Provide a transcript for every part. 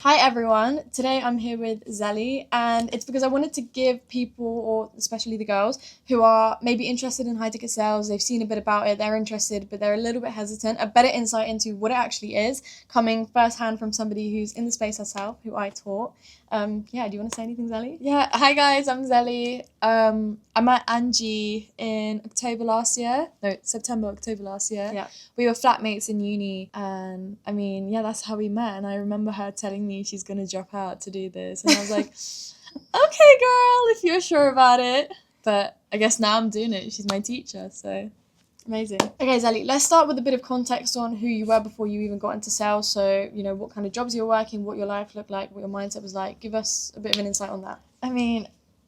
Hi everyone, today I'm here with Zelly and it's because I wanted to give people, or especially the girls, who are maybe interested in high ticket sales, they've seen a bit about it, they're interested but they're a little bit hesitant, a better insight into what it actually is, coming firsthand from somebody who's in the space herself, who I taught. Do you want to say anything, Zelly? Yeah, hi guys, I'm Zelly. I met Angie in September, October last year. Yeah. We were flatmates in uni and that's how we met, and I remember her telling me she's gonna drop out to do this and I was like, okay girl, if you're sure about it. But I guess now I'm doing it. She's my teacher, so amazing. Okay, Zelly, let's start with a bit of context on who you were before you even got into sales. So, what kind of jobs you were working, what your life looked like, what your mindset was like. Give us a bit of an insight on that.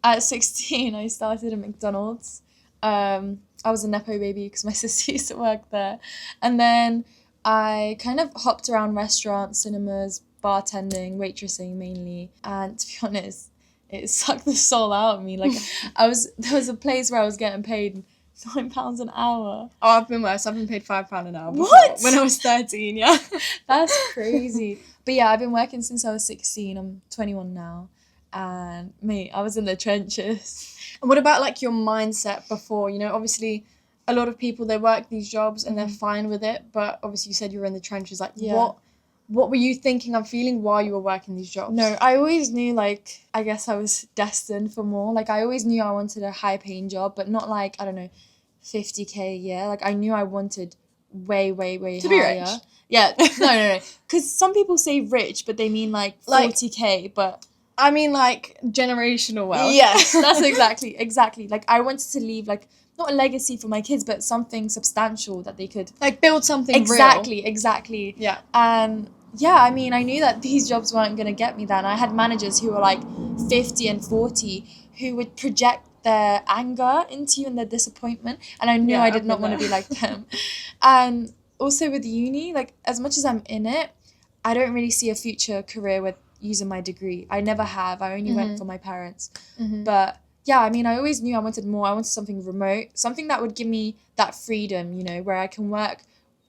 At 16, I started at McDonald's. I was a Nepo baby because my sister used to work there. And then I kind of hopped around restaurants, cinemas, bartending, waitressing mainly. And to be honest, it sucked the soul out of me. Like, there was a place where I was getting paid £9 an hour. Oh, I've been worse. I've been paid £5 an hour before, what? When I was 13, yeah. That's crazy. But yeah, I've been working since I was 16. I'm 21 now. And mate, I was in the trenches. And what about like your mindset before? Obviously a lot of people, they work these jobs and they're fine with it, but obviously you said you were in the trenches. Like, yeah. What were you thinking and feeling while you were working these jobs? No, I always knew, like, I guess I was destined for more. Like, I always knew I wanted a high paying job, but not like, I don't know, 50k a year. Like, I knew I wanted way, way, way to higher. Be rich. Yeah, no. Because some people say rich, but they mean like 40k, but I mean like generational wealth. Yes, that's exactly. Like, I wanted to leave, like, not a legacy for my kids, but something substantial that they could like build something exactly, real. Exactly. Yeah. And yeah, I knew that these jobs weren't going to get me that. And I had managers who were like 50 and 40 who would project their anger into you and their disappointment. And I knew I did not want to be like them. And also with uni, like, as much as I'm in it, I don't really see a future career with using my degree. I never have. I only went for my parents. But yeah, I always knew I wanted more. I wanted something remote, something that would give me that freedom, where I can work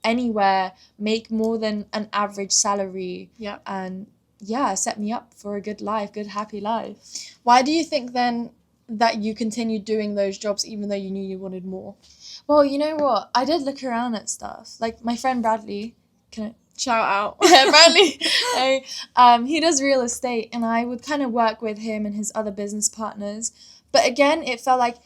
anywhere, make more than an average salary. Yeah. And yeah, set me up for a good life, good, happy life. Why do you think then that you continued doing those jobs even though you knew you wanted more? Well, you know what? I did look around at stuff. Like, my friend Bradley, shout out. Yeah, Bradley. He does real estate, and I would kind of work with him and his other business partners. But again, it felt like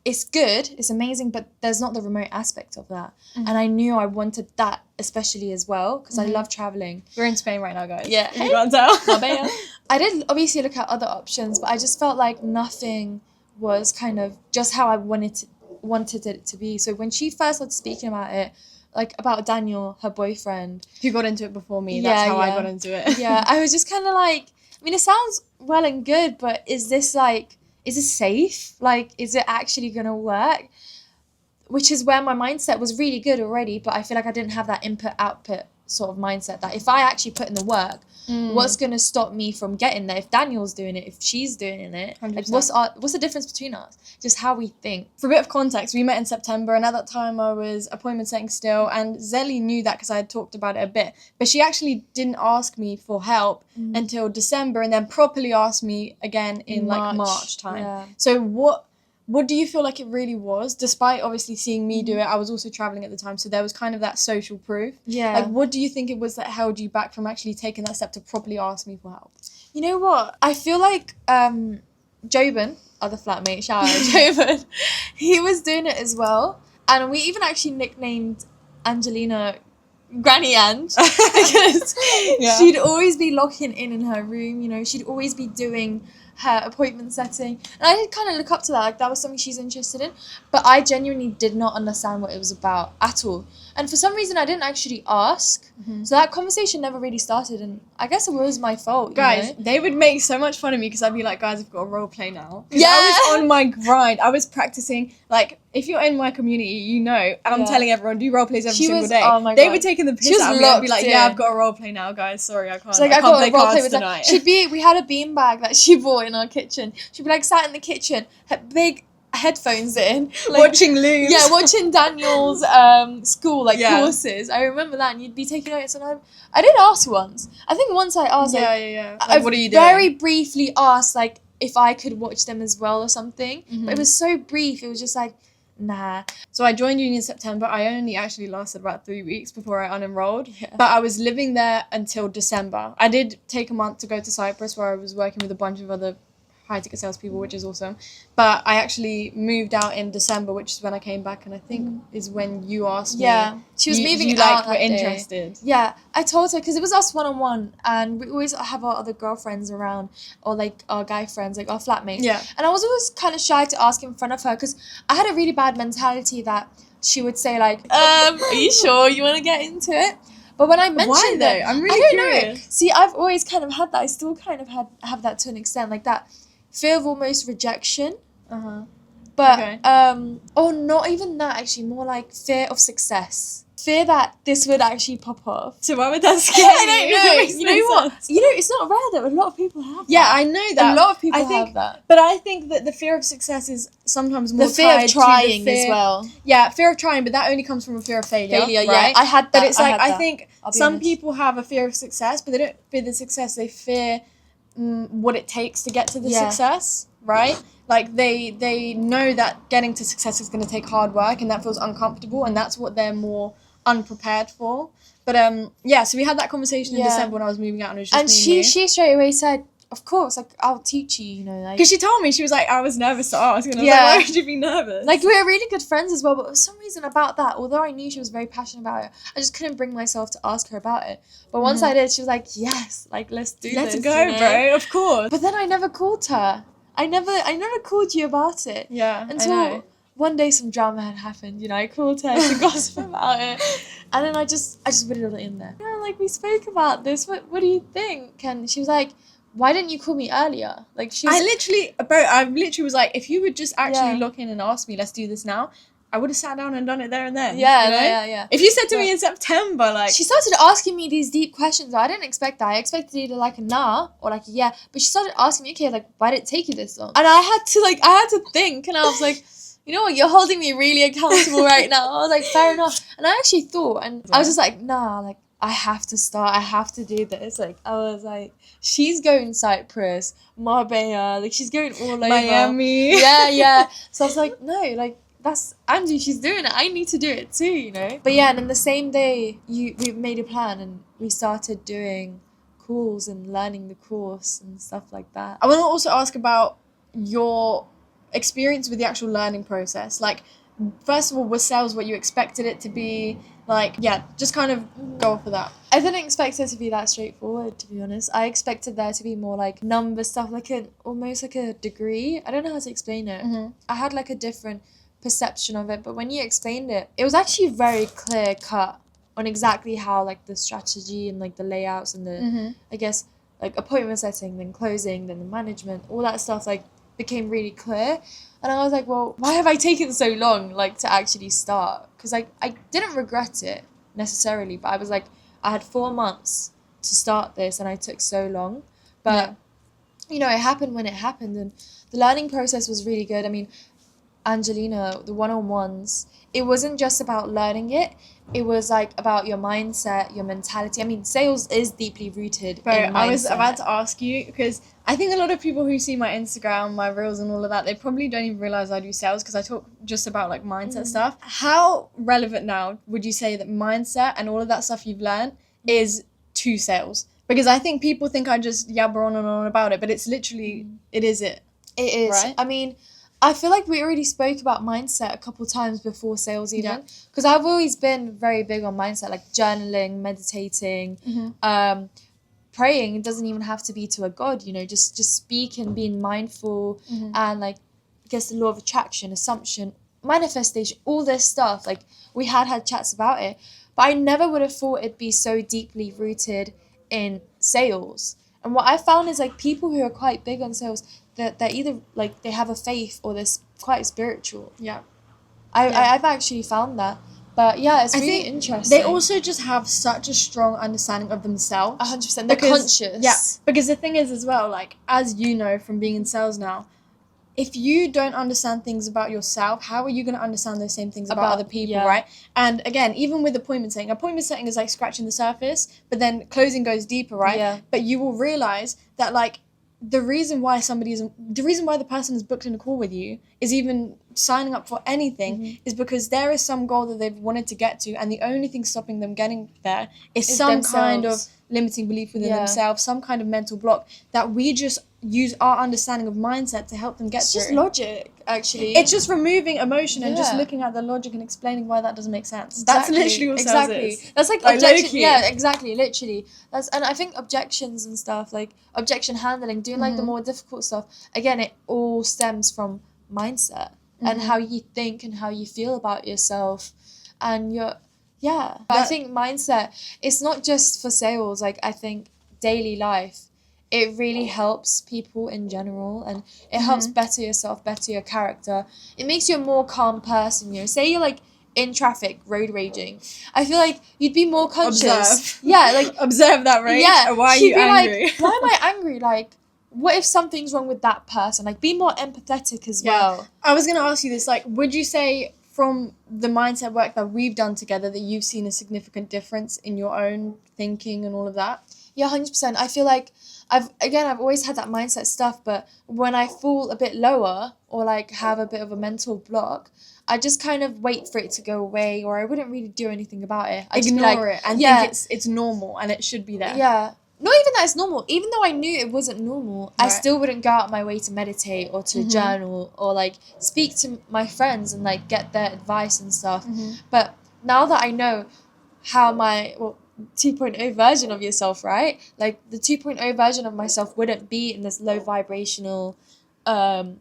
it's good, it's amazing, but there's not the remote aspect of that. And I knew I wanted that especially as well, because I love traveling. We're in Spain right now, guys. Yeah. You can't tell. Marbella. I did obviously look at other options, but I just felt like nothing was kind of just how I wanted it to be. So when she first started speaking about it, like about Daniel, her boyfriend, who got into it before me, that's how I got into it. Yeah, I was just kind of like, it sounds well and good, but is this safe? Like, is it actually gonna work? Which is where my mindset was really good already, but I feel like I didn't have that input-output sort of mindset, that if I actually put in the work, what's going to stop me from getting there? If Daniel's doing it, if she's doing it, like, what's the difference between us? Just how we think. For a bit of context, we met in September, and at that time I was appointment setting still, and Zelly knew that because I had talked about it a bit, but she actually didn't ask me for help until December, and then properly asked me again in March time. Yeah. So what do you feel like it really was? Despite obviously seeing me do it, I was also traveling at the time, so there was kind of that social proof. Yeah. Like, what do you think it was that held you back from actually taking that step to properly ask me for help? You know what? I feel like Jobin, other flatmate, shout out Jobin, he was doing it as well. And we even actually nicknamed Angelina Granny Ange because she'd always be locking in her room, she'd always be doing her appointment setting, and I did kind of look up to that, like that was something she's interested in, but I genuinely did not understand what it was about at all, and for some reason I didn't actually ask, so that conversation never really started, and I guess it was my fault. Guys, they would make so much fun of me because I'd be like, guys, I've got a role play now. Yeah, I was on my grind. I was practicing, like, if you're in my community, and I'm telling everyone, do role plays every single day. Oh my God. They were taking the piss out of me. I'd be like, yeah, I've got a role play now, guys. Sorry, I can't. It's like, I can't play cards tonight. We had a beanbag that she bought in our kitchen. She'd be like sat in the kitchen, her big headphones in, like, Watching Looms. yeah, watching Daniel's school Yeah. courses. I remember that, and you'd be taking notes. And I did ask once. I think once I asked, like, yeah. I Like, what are you doing? very briefly asked, like, if I could watch them as well or something. Mhm. But it was so brief. It was just like, nah. So I joined uni in September. I only actually lasted about 3 weeks before I unenrolled. Yeah. But I was living there until December. I did take a month to go to Cyprus where I was working with a bunch of other high ticket salespeople, which is awesome. But I actually moved out in December, which is when I came back, and I think is when you asked me. Yeah, she was moving you out. like were that day. interested. Yeah, I told her because it was us 1-on-1, and we always have our other girlfriends around, or like our guy friends, like our flatmates. Yeah. And I was always kind of shy to ask in front of her because I had a really bad mentality that she would say like, are you sure you want to get into it? But when I mentioned Why though? it, I'm really I don't know. curious. See, I've always kind of had that. I still kind of have that to an extent, like that fear of almost rejection. Uh-huh. But Okay. or not even that, actually, more like fear of success. Fear that this would actually pop off. So why would that scare I don't you? know. It makes You no know what? sense. You know, it's not rare that a lot of people have Yeah, that. I know that. A lot of people I think- have that. But I think that the fear of success is sometimes more The fear tied of to the trying fear- as well. Yeah, fear of trying, but that only comes from a fear of failure. Failure, right? yeah. I had that. But it's like had I that. think I'll be some honest. people have a fear of success, but they don't fear the success. They fear what it takes to get to the Yeah. success, right? Like they know that getting to success is going to take hard work, and that feels uncomfortable, and that's what they're more unprepared for. But yeah, so we had that conversation in Yeah. December when I was moving out, and it was just And me and she straight away said, of course, like, I'll teach you, you know, like. because she told me, she was like, I was nervous to ask, and I was Yeah. like, why would you be nervous? Like, we're really good friends as well, but for some reason about that, although I knew she was very passionate about it, I just couldn't bring myself to ask her about it. But once I did, she was like, yes, like, let's do let's this. go, you know? bro. Of course. But then I never called her. I never called you about it. Yeah, I Until know. one day some drama had happened, you know, I called her to gossip about it. And then I just put it all in there. Yeah, like, we spoke about this. What do you think? And she was like, why didn't you call me earlier? Like, she was I literally was like, if you would just actually Yeah. look in and ask me, let's do this now, I would have sat down and done it there and then. yeah, you know? yeah. If you said to me in September, like, She started asking me these deep questions. I didn't expect that. I expected either like a nah or like a yeah. But she started asking me, okay, like, why did it take you this long? And I had to think, and I was like, you know what, you're holding me really accountable right now. I was like, fair enough. And I actually thought, and I was just like, nah, like, I have to start. I have to do this. Like, I was like, she's going Cyprus, Marbella, like, she's going all over. Miami. Yeah. So I was like, no, like, that's Angie, she's doing it. I need to do it too, you know? But yeah, and then the same day, we made a plan and we started doing calls and learning the course and stuff like that. I want to also ask about your experience with the actual learning process. Like, first of all, was sales what you expected it to be? Like, yeah, just kind of go off of that. I didn't expect it to be that straightforward, to be honest. I expected there to be more like number stuff, like almost like a degree. I don't know how to explain it. Mm-hmm. I had like a different perception of it, but when you explained it, it was actually very clear cut on exactly how like the strategy and like the layouts and the Mm-hmm. I guess like appointment setting, then closing, then the management, all that stuff like became really clear. And I was like, well, why have I taken so long like to actually start? Because like I didn't regret it necessarily, but I was like, I had 4 months to start this and I took so long. But you know, it happened when it happened, and the learning process was really good. I mean, Angelina, the one-on-ones, it wasn't just about learning it. It was like about your mindset, your mentality. I mean, sales is deeply rooted Bro, in mindset. I was about to ask you, because I think a lot of people who see my Instagram, my reels and all of that, they probably don't even realize I do sales because I talk just about like mindset stuff. How relevant now would you say that mindset and all of that stuff you've learned is to sales? Because I think people think I just yabber on and on about it, but it's literally, it is it. It is. Right? I mean, I feel like we already spoke about mindset a couple times before sales even. Yeah. Because I've always been very big on mindset, like journaling, meditating, praying. It doesn't even have to be to a god, you know, just speaking, being mindful, and like, I guess the law of attraction, assumption, manifestation, all this stuff. Like, we had chats about it. But I never would have thought it'd be so deeply rooted in sales. And what I found is like people who are quite big on sales, they're either like they have a faith or they're quite spiritual. Yeah. I've actually found that. But yeah, it's I really think interesting. They also just have such a strong understanding of themselves. 100%. They're Because- conscious. Yeah, because the thing is as well, like, as you know from being in sales now, if you don't understand things about yourself, how are you going to understand those same things about other people, yeah. right? And again, even with appointment setting is like scratching the surface, but then closing goes deeper, right? Yeah. But you will realize that like the reason why the person is booked in a call with you is even signing up for anything is because there is some goal that they've wanted to get to, and the only thing stopping them getting there is some kind of themselves. limiting belief within Yeah. themselves, some kind of mental block that we just use our understanding of mindset to help them get It's through. just logic, actually. It's just removing emotion and just Yeah. looking at the logic and explaining why that doesn't make sense. That's literally what sales is. That's like Like, objection. low-key. Yeah, exactly. Literally. And I think objections and stuff, like objection handling, doing like the more difficult stuff. Again, it all stems from mindset and how you think and how you feel about yourself, and I think mindset. It's not just for sales. Like I think daily life. It really helps people in general, and it helps better yourself, better your character. It makes you a more calm person. You know, say you're like in traffic, road raging. I feel like you'd be more conscious. Observe. Yeah, like Observe that rage. yeah. And why are she'd you be angry? Like, why am I angry? Like, what if something's wrong with that person? Like, be more empathetic as well. I was going to ask you this, like, would you say from the mindset work that we've done together that you've seen a significant difference in your own thinking and all of that? Yeah, 100%. I feel like I've always had that mindset stuff, but when I fall a bit lower or like have a bit of a mental block, I just kind of wait for it to go away, or I wouldn't really do anything about it. I Ignore it and think it's normal and it should be there. Yeah. Not even that it's normal. Even though I knew it wasn't normal, I Right. still wouldn't go out my way to meditate or to journal or like speak to my friends and like get their advice and stuff. But now that I know how 2.0 version of yourself, right? Like the 2.0 version of myself wouldn't be in this low vibrational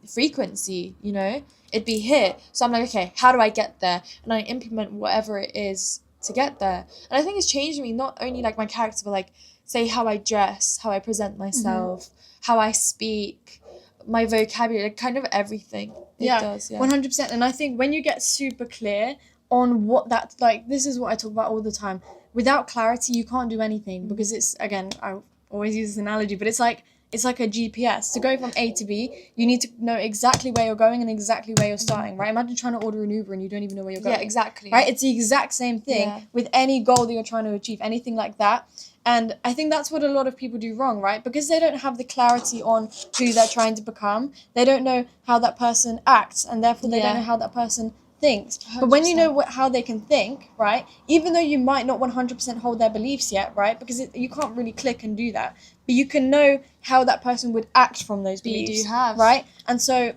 frequency, you know? It'd be here. So I'm like, okay, how do I get there? And I implement whatever it is to get there. And I think it's changed me, not only like my character, but like say how I dress, how I present myself, how I speak, my vocabulary, like kind of everything. It does, 100%. And I think when you get super clear on what that, like, this is what I talk about all the time. Without clarity, you can't do anything because it's, again, I always use this analogy, but it's like a GPS. To go from A to B, you need to know exactly where you're going and exactly where you're starting, right? Imagine trying to order an Uber and you don't even know where you're going. Yeah, exactly. Right? It's the exact same thing with any goal that you're trying to achieve, anything like that. And I think that's what a lot of people do wrong, right? Because they don't have the clarity on who they're trying to become. They don't know how that person acts, and therefore they don't know how that person thinks. 100%. But when you know how they can think, right, even though you might not 100% hold their beliefs yet, right, because you can't really click and do that, but you can know how that person would act from those beliefs, you do have. right? And so,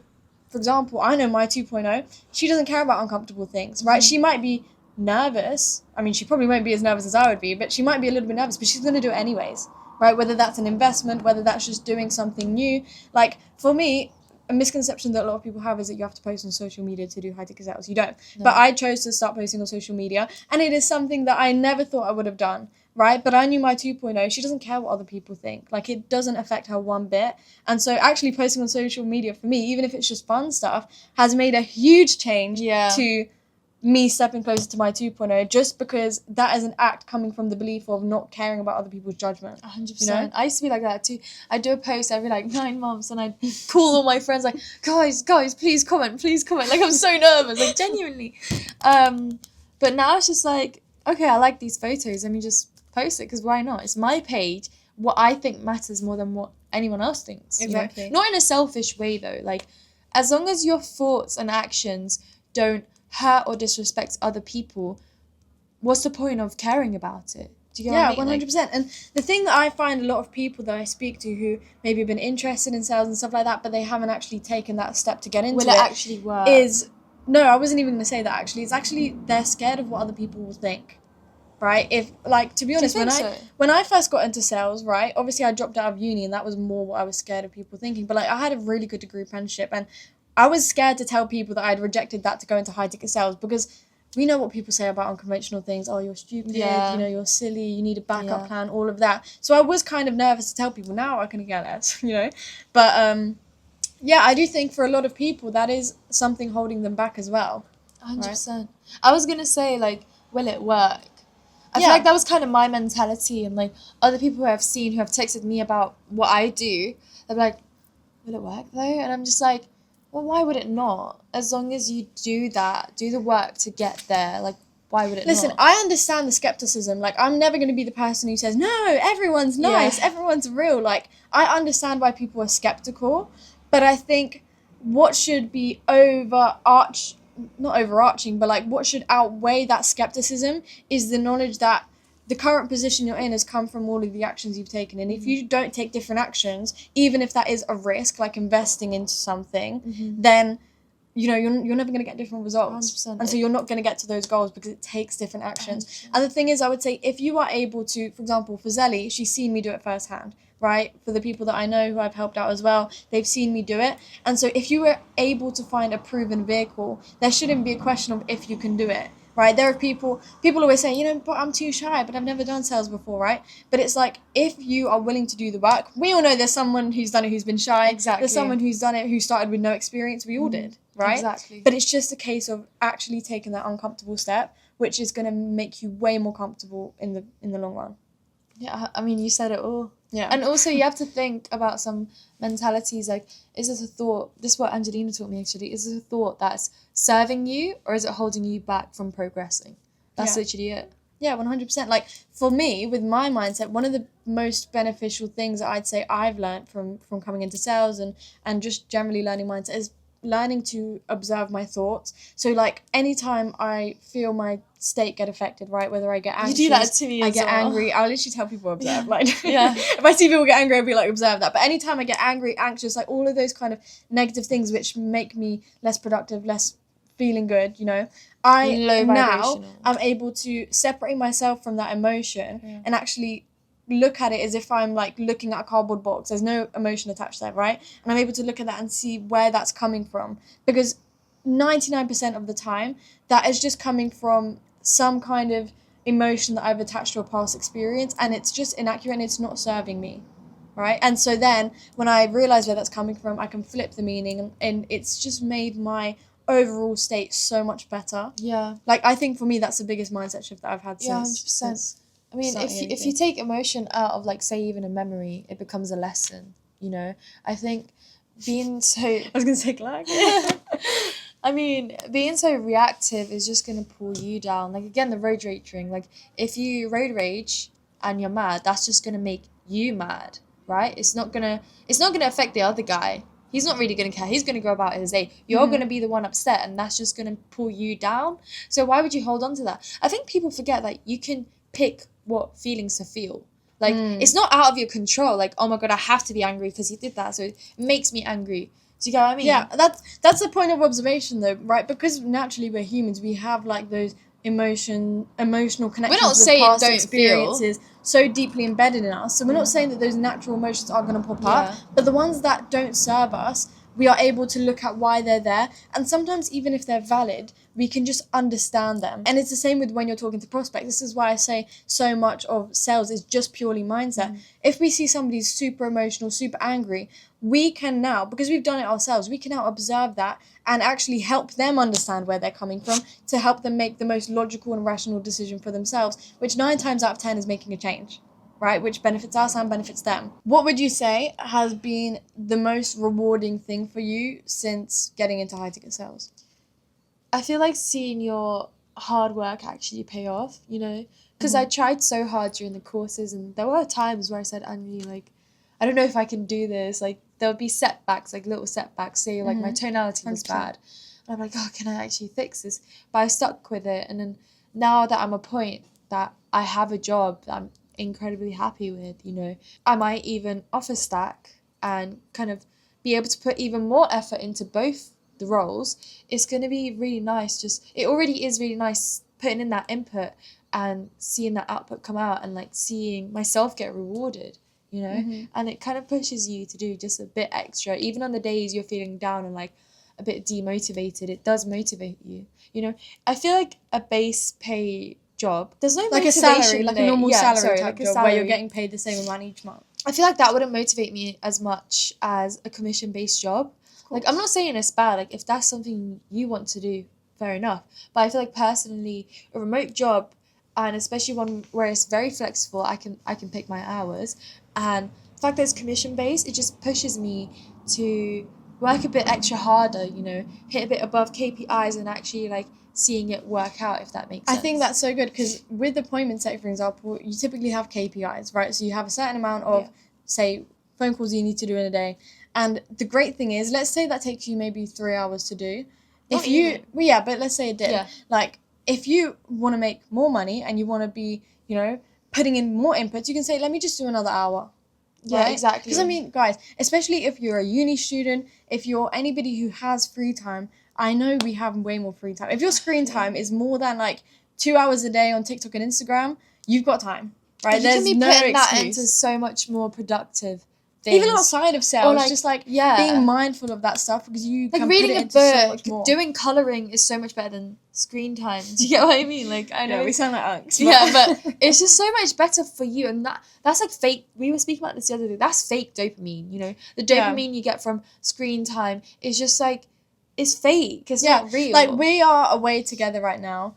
for example, I know my 2.0, she doesn't care about uncomfortable things, right? She might be nervous. I mean, she probably won't be as nervous as I would be, but she might be a little bit nervous, but she's going to do it anyways, right? Whether that's an investment, whether that's just doing something new. Like, for me, a misconception that a lot of people have is that you have to post on social media to do high ticket sales. You don't. No. But I chose to start posting on social media, and it is something that I never thought I would have done, right? But I knew my 2.0, she doesn't care what other people think. Like, it doesn't affect her one bit. And so actually posting on social media for me, even if it's just fun stuff, has made a huge change to me stepping closer to my 2.0, just because that is an act coming from the belief of not caring about other people's judgment. 100%. You know? I used to be like that too. I'd do a post every like 9 months and I'd call all my friends like, guys, please comment. Like, I'm so nervous, like genuinely. But now it's just like, okay, I like these photos. Let me just post it, because why not? It's my page. What I think matters more than what anyone else thinks. Exactly. You know? Not in a selfish way though. Like, as long as your thoughts and actions don't hurt or disrespect other people, what's the point of caring about it? Do you get what I mean? 100%. Like, and the thing that I find a lot of people that I speak to who maybe have been interested in sales and stuff like that, but they haven't actually taken that step to get into will it actually work? No, I wasn't even going to say that actually. It's actually they're scared of what other people will think. Right? If, like, to be honest, when I first got into sales, right, obviously I dropped out of uni and that was more what I was scared of people thinking. But like, I had a really good degree apprenticeship, and I was scared to tell people that I'd rejected that to go into high ticket sales, because we know what people say about unconventional things. Oh, you're stupid, you know, you're silly, you need a backup plan, all of that. So I was kind of nervous to tell people. Now I can get it, you know. But yeah, I do think for a lot of people that is something holding them back as well. 100%. Right? I was going to say, like, will it work? I feel like that was kind of my mentality, and like other people who I've seen who have texted me about what I do, they're like, will it work though? And I'm just like, Well, why would it not? As long as you do the work to get there, like, why would it Listen, not? I understand the skepticism. Like, I'm never going to be the person who says, no, everyone's nice, Yeah. everyone's real. Like, I understand why people are skeptical, but I think what should be not overarching, but like what should outweigh that skepticism is the knowledge that the current position you're in has come from all of the actions you've taken. And if you don't take different actions, even if that is a risk, like investing into something, then you're never going to get different results. 100%. And so you're not going to get to those goals because it takes different actions. And the thing is, I would say if you are able to, for example, for Zelly, she's seen me do it firsthand, right? For the people that I know who I've helped out as well, they've seen me do it. And so if you were able to find a proven vehicle, there shouldn't be a question of if you can do it. Right, there are people always say, but I'm too shy, but I've never done sales before, right? But it's like, if you are willing to do the work, we all know there's someone who's done it who's been shy. Exactly. There's someone who's done it who started with no experience. We all did, right? Exactly. But it's just a case of actually taking that uncomfortable step, which is going to make you way more comfortable in the long run. Yeah, I mean, you said it all. Yeah. And also, you have to think about some mentalities. Like, is this a thought? This is what Angelina taught me, actually. Is this a thought that's serving you, or is it holding you back from progressing? That's literally it. Yeah, 100%. Like, for me, with my mindset, one of the most beneficial things that I'd say I've learned from coming into sales and just generally learning mindset is learning to observe my thoughts. So, like, anytime I feel my state get affected, right, whether I get anxious, You do that to me I as get well. angry, I'll literally tell people observe. Yeah. Like, Yeah. if I see people get angry, I'll be like, observe that. But anytime I get angry, anxious, like all of those kind of negative things which make me less productive, less feeling good, I Low now vibrational. I'm able to separate myself from that emotion and actually look at it as if I'm like looking at a cardboard box. There's no emotion attached there, right? And I'm able to look at that and see where that's coming from, because 99% of the time that is just coming from some kind of emotion that I've attached to a past experience, and it's just inaccurate and it's not serving me, right? And so then when I realize where that's coming from, I can flip the meaning, and it's just made my overall state so much better. Yeah. Like, I think for me that's the biggest mindset shift that I've had Yeah, since 100%. I mean, starting if you anything. take emotion out of, like, say, even a memory, it becomes a lesson, I think being so... I was gonna say Clark. I mean, being so reactive is just going to pull you down. Like, again, the road rage thing. Like, if you road rage and you're mad, that's just going to make you mad, right? It's not gonna affect the other guy. He's not really going to care. He's going to go about his day. You're going to be the one upset, and that's just going to pull you down. So why would you hold on to that? I think people forget that you can pick what feelings to feel. Like, it's not out of your control. Like, oh my God, I have to be angry because he did that, so it makes me angry. Do you get what I mean? Yeah, that's the point of observation, though, right? Because naturally we're humans, we have like those emotional connections not with saying past don't experiences so deeply embedded in us. So we're not saying that those natural emotions are going to pop up, Yeah. but the ones that don't serve us, we are able to look at why they're there, and sometimes even if they're valid, we can just understand them. And it's the same with when you're talking to prospects. This is why I say so much of sales is just purely mindset. If we see somebody super emotional, super angry, we can now, because we've done it ourselves, we can now observe that and actually help them understand where they're coming from to help them make the most logical and rational decision for themselves, which 9 times out of 10 is making a change, right? Which benefits us and benefits them. What would you say has been the most rewarding thing for you since getting into high ticket sales? I feel like seeing your hard work actually pay off, because I tried so hard during the courses, and there were times where I said, Annie, like, I don't know if I can do this. Like, there would be setbacks, like little setbacks, say like my tonality was 100%. bad. And I'm like, oh, can I actually fix this? But I stuck with it, and then now that I'm a point that I have a job that I'm incredibly happy with, I might even offer stack and kind of be able to put even more effort into both the roles. It's going to be really nice. It already is really nice putting in that input and seeing that output come out, and like seeing myself get rewarded, and it kind of pushes you to do just a bit extra, even on the days you're feeling down and like a bit demotivated. It does motivate you. I feel like a base pay job, there's no Like a motivation salary, like in a it. normal Yeah, salary sorry, type like a job where you're salary. getting paid the same amount each month. I feel like that wouldn't motivate me as much as a commission-based job. Like, I'm not saying it's bad. Like, if that's something you want to do, fair enough. But I feel like personally, a remote job, and especially one where it's very flexible, I can pick my hours. And the fact that it's commission-based, it just pushes me to work a bit extra harder, you know, hit a bit above KPIs and actually like seeing it work out, if that makes sense. I think that's so good because with appointment setting, for example, you typically have KPIs, right? So you have a certain amount of, say, phone calls you need to do in a day. And the great thing is, let's say that takes you maybe 3 hours to do. Not even. Well, yeah, but let's say it did. Yeah. Like, if you want to make more money and you want to be, you know, putting in more inputs, you can say, let me just do another hour. Yeah, Right? exactly. Because, I mean, guys, especially if you're a uni student, if you're anybody who has free time, I know we have way more free time. If your screen time is more than, like, 2 hours a day on TikTok and Instagram, you've got time, right? You can be no putting that excuse. into so much more productive things. Even outside of sales, like, just, like, yeah. being mindful of that stuff because you like can reading put it a into so book, much more. doing colouring is so much better than screen time. Do you get what I mean? Like, I know. Yeah, we sound like unks. Yeah, but it's just so much better for you, and that's like fake. We were speaking about this the other day. That's fake dopamine. You know, the dopamine you get from screen time is just like, it's fake. It's not real. Like, we are away together right now.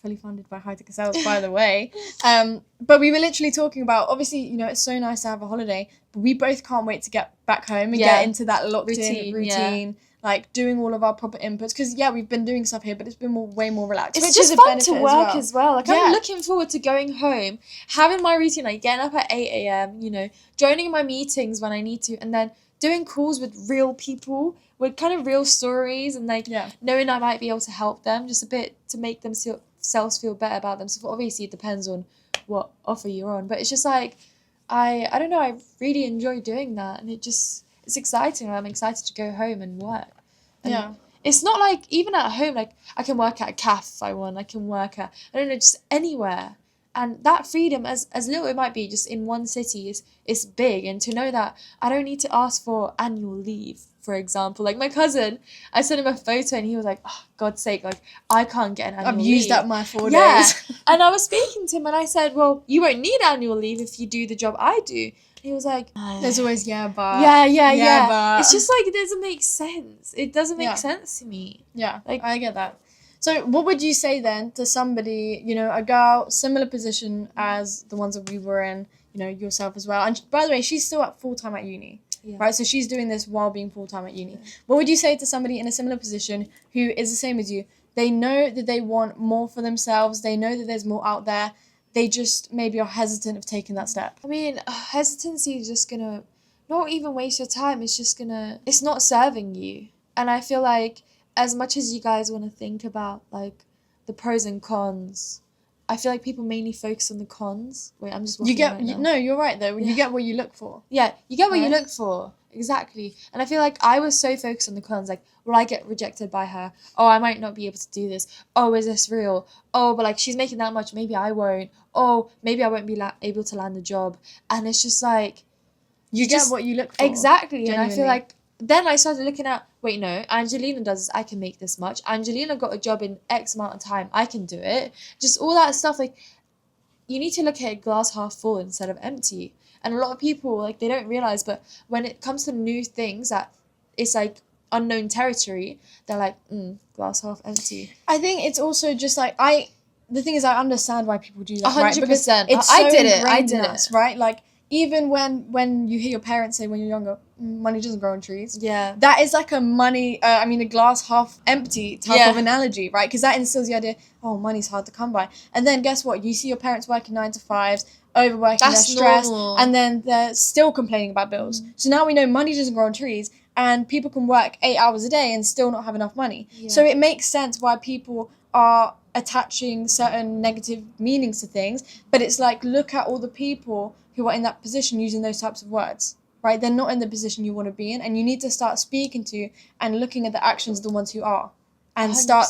Fully funded by High Tech Sales, by the way. But we were literally talking about, obviously, you know, it's so nice to have a holiday, but we both can't wait to get back home and get into that locked-in routine. Like, doing all of our proper inputs. Because, yeah, we've been doing stuff here, but it's been way more relaxed. It's which just is a fun benefit to work as well. Like, Yeah. I'm looking forward to going home, having my routine, like getting up at 8 a.m., you know, joining my meetings when I need to, and then doing calls with real people, with kind of real stories, and like knowing I might be able to help them just a bit to make themselves feel better about themselves. Obviously, it depends on what offer you're on, but it's just like, I don't know, I really enjoy doing that, and it's exciting. I'm excited to go home and work. And it's not like, even at home, like, I can work at a cafe if I want, I can work at, I don't know, just anywhere. And that freedom, as little it might be, just in one city, is big. And to know that I don't need to ask for annual leave, for example. Like, my cousin, I sent him a photo and he was like, oh, God's sake, like, I can't get an annual leave. I've used up my 4 days. And I was speaking to him and I said, well, you won't need annual leave if you do the job I do. He was like, There's always, yeah. but... It's just like, it doesn't make sense. It doesn't make sense to me. Yeah, Like, I get that. So what would you say then to somebody, you know, a girl, similar position as the ones that we were in, you know, yourself as well. And by the way, she's still at full-time at uni, right? So she's doing this while being full-time at uni. What would you say to somebody in a similar position who is the same as you? They know that they want more for themselves. They know that there's more out there. They just maybe are hesitant of taking that step. I mean, hesitancy is just gonna not even waste your time. It's not serving you. And I feel like, as much as you guys want to think about, like, the pros and cons, I feel like people mainly focus on the cons. Wait, I'm just You get right now. no, you're right though. You get what you look for. Yeah, you get what you Right? look for. Exactly. And I feel like I was so focused on the cons, like, will I get rejected by her? Oh, I might not be able to do this. Oh, is this real? Oh, but like, she's making that much, maybe I won't. Oh, maybe I won't be able to land the job. And it's just like, You get what you look for. exactly. And I feel Genuinely. like, then I started looking at, wait, no, Angelina does this, I can make this much. Angelina got a job in X amount of time, I can do it. Just all that stuff, like, you need to look at it glass half full instead of empty. And a lot of people, like, they don't realise, but when it comes to new things that it's like unknown territory, they're like, glass half empty. I think it's also just like, the thing is, I understand why people do that, right? 100%. Because it's I so did it. ingrained in us, right? Like, even when you hear your parents say when you're younger, money doesn't grow on trees. Yeah. That is like a glass half empty type of analogy, right? Because that instills the idea, oh, money's hard to come by. And then guess what? You see your parents working 9 to 5s, overworking, they're stressed, normal. and then they're still complaining about bills. So now we know money doesn't grow on trees, and people can work 8 hours a day and still not have enough money. Yeah. So it makes sense why people are attaching certain negative meanings to things, but it's like, look at all the people who are in that position using those types of words, right? They're not in the position you want to be in, and you need to start speaking to and looking at the actions of the ones who are, and 100%. start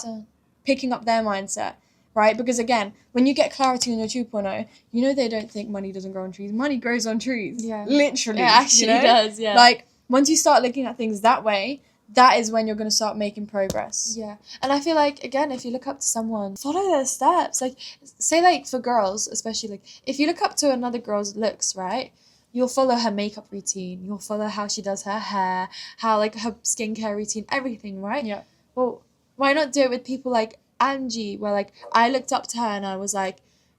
picking up their mindset, right? Because again, when you get clarity on your 2.0, you know they don't think money doesn't grow on trees. Money grows on trees. Yeah. Literally. It actually does, yeah. Like, once you start looking at things that way, that is when you're going to start making progress. Yeah. And I feel like, again, if you look up to someone, follow their steps. Like, say, like, for girls, especially, like, if you look up to another girl's looks, right, you'll follow her makeup routine. You'll follow how she does her hair, how, like, her skincare routine, everything, right? Yeah. Well, why not do it with people like Angie, where, like, I looked up to her and I was like,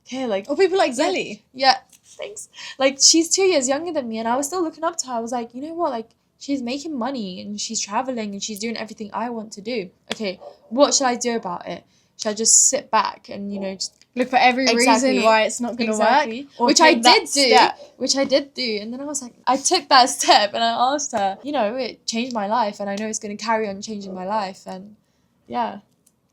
okay, like... Or people like Zelly. Yeah, thanks. Like, she's 2 years younger than me and I was still looking up to her. I was like, you know what, like, she's making money and she's traveling and she's doing everything I want to do. Okay, what should I do about it? Should I just sit back and, you know, just Look for every Exactly. reason why it's not going to work. Or Which I take that did do. step. Which I did do. And then I was like, I took that step and I asked her, you know, it changed my life and I know it's going to carry on changing my life. And yeah,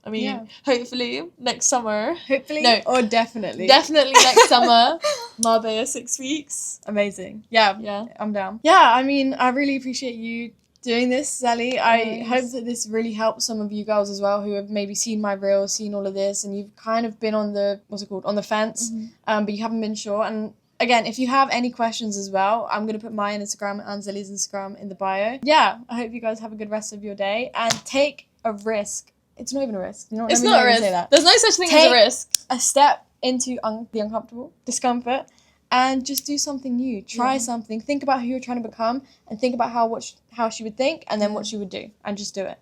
I mean, Yeah. hopefully next summer, Hopefully. No. Or definitely. definitely next summer, Marbella 6 weeks. Amazing. Yeah. Yeah. I'm down. Yeah, I mean, I really appreciate you doing this, Sally. I Nice. hope that this really helps some of you girls as well who have maybe seen my reels, seen all of this, and you've kind of been on the, on the fence, but you haven't been sure. And again, if you have any questions as well, I'm going to put my Instagram and Zelly's Instagram in the bio. Yeah, I hope you guys have a good rest of your day and take a risk. It's not even a risk. You know what? It's Let me not a even risk. say that. There's no such thing as Take- a risk. A step into the uncomfortable, discomfort, and just do something new. Try something. Think about who you're trying to become, and think about how she would think, and then what she would do, and just do it.